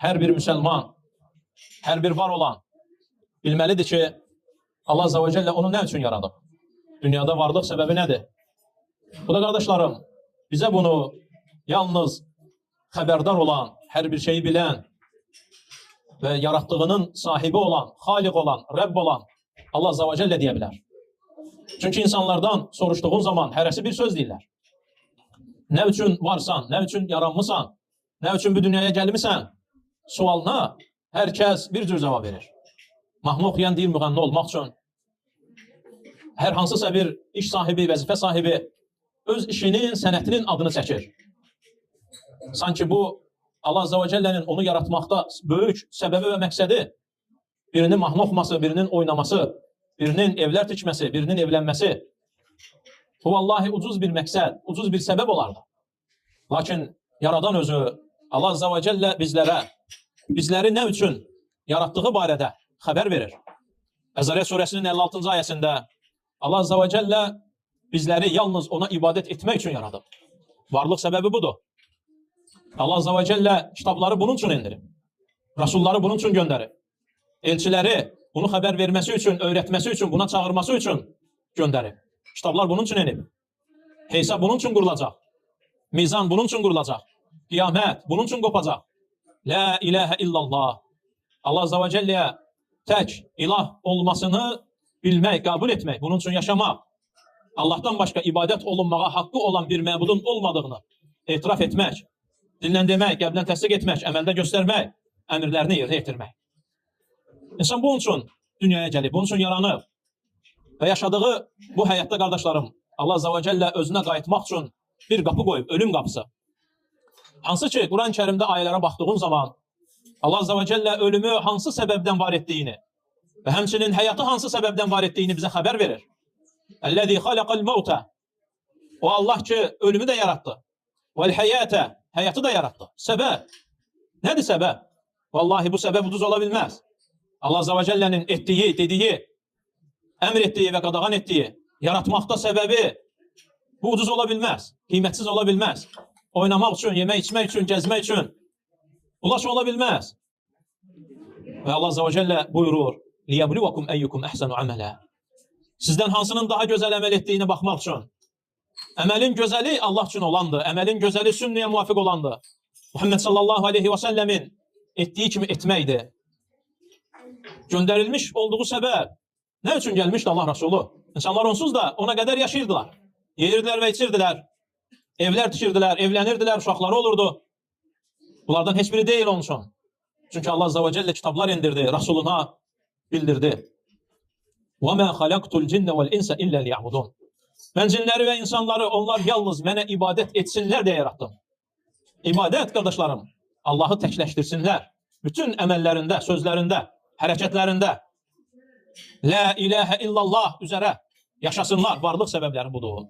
hər bir müsəlman, hər bir var olan bilməlidir ki, Allah Azze ve Celle onu nə üçün yaradıb? Dünyada varlıq səbəbi nədir? Bu da qardaşlarım, bizə bunu yalnız xəbərdar olan, hər bir şeyi bilən və yaratdığının sahibi olan, xaliq olan, Rəbb olan Allah Azze ve Celle deyə bilər. Çünki insanlardan soruşduğun zaman hərəsi bir söz deyirlər. Nə üçün varsan, nə üçün yaranmısan, nə üçün bu dünyaya gəlmisən sualına hər kəs bir cür cavab verir. Mahnı oxuyan deyir müğənni olmaq üçün. Hər hansısa bir iş sahibi, vəzifə sahibi öz işinin, sənətinin adını çəkir. Sanki bu Allah Azze ve Celle'nin onu yaratmaqda böyük səbəbi və məqsədi birinin mahnı oxuması, birinin oynaması, birinin evlər tikməsi, birinin evlənməsi. Bu vallahi ucuz bir məqsəd, ucuz bir səbəb olardı. Lakin yaradan özü Allah Azze ve Celle bizləri nə üçün yaratdığı barədə xəbər verir. Əzariyyat suresinin 56-cı ayəsində Allah Azze ve Celle bizləri yalnız ona ibadət etmək üçün yaradıb. Varlıq səbəbi budur. Allah Azze ve Celle kitabları bunun üçün indirib. Rasulları bunun üçün göndərib. Elçiləri bunu xəbər verməsi üçün, öyrətməsi üçün, buna çağırması üçün göndərib. Kitablar bunun üçün inib. Hesab bunun üçün qurulacaq. Mizan bunun üçün qurulacaq. Qiyamət bunun üçün qopacaq. La ilahe illallah. Allah Azze ve Celle'ye tək ilah olmasını bilmək, qəbul etmək, bunun üçün yaşamaq. Allah'tan başqa ibadət olunmağa haqqı olan bir məbudun olmadığını etiraf etmək, dillə demək, qəlblə təsdiq etmək, əməldə göstərmək, əmrlərini yerinə yetirmək. İnsan bunun üçün dünyaya gəlib, bunun üçün yaranıb və yaşadığı bu həyatda qardaşlarım, Allah Azze ve Celle özünə qayıtmaq üçün bir qapı qoyub, ölüm qapısı. Hansı ki, Quran-ı Kerimdə ayələrə baxdığın zaman Allah Azze ve Celle ölümü hansı səbəbdən var etdiyini və həmçinin həyatı hansı səbəbdən var etdiyini bizə xəbər verir. Əl-ləzi xalaqal mevtə. O Allah ki, ölümü də yarattı. Vəl-həyətə. Həyatı da yarattı. Səbəb. Nədir səbəb? Vallahi bu səbəb ucuz ola bilməz. Allah Azze ve Celle'nin etdiyi, dediyi, əmr etdiyi və qadağan etdiyi, yaratmaqda səbəbi bu ucuz ola bilməz. Qiymətsiz ola bilməz. Oynamaq üçün, yemək içmək üçün, gəzmək üçün bulaş ola bilməz. Və Allah Azze ve Celle buyurur, لِيَبْلُوَكُمْ اَيُّكُمْ اَحْسَنُ عَمَلًا. Sizdən hansının daha gözəl əməl etdiyini baxmaq üçün. Əməlin gözəli Allah üçün olandır. Əməlin gözəli sünnəyə muvafiq olandır. Muhammed sallallahu aleyhi ve sellemin etdiyi kimi etməkdir. Göndərilmiş olduğu səbəb nə üçün gəlmişdi Allah Resulü? İnsanlar onsuz da ona qədər yaşayırdılar. Yeyirdilər və içirdilər. Evlər tikirdilər, evlənirdilər, uşaqları olurdu. Bunlardan heç biri deyil onun üçün. Çünki Allah Azze ve Celle kitablar indirdi, Resuluna bildirdi. وَمَا خَلَقْتُ الْجِنَّ وَالْاِنْسَ إِلَّا لِيَعْبُدُونَ. Ben cinləri və insanları onlar yalnız mənə ibadət etsinlər deyə yarattım. İbadət qardaşlarım, Allahı təkləşdirsinlər. Bütün əməllərində, sözlərində, hərəkətlərində La ilahe illallah üzərə yaşasınlar. Varlıq səbəbləri budur.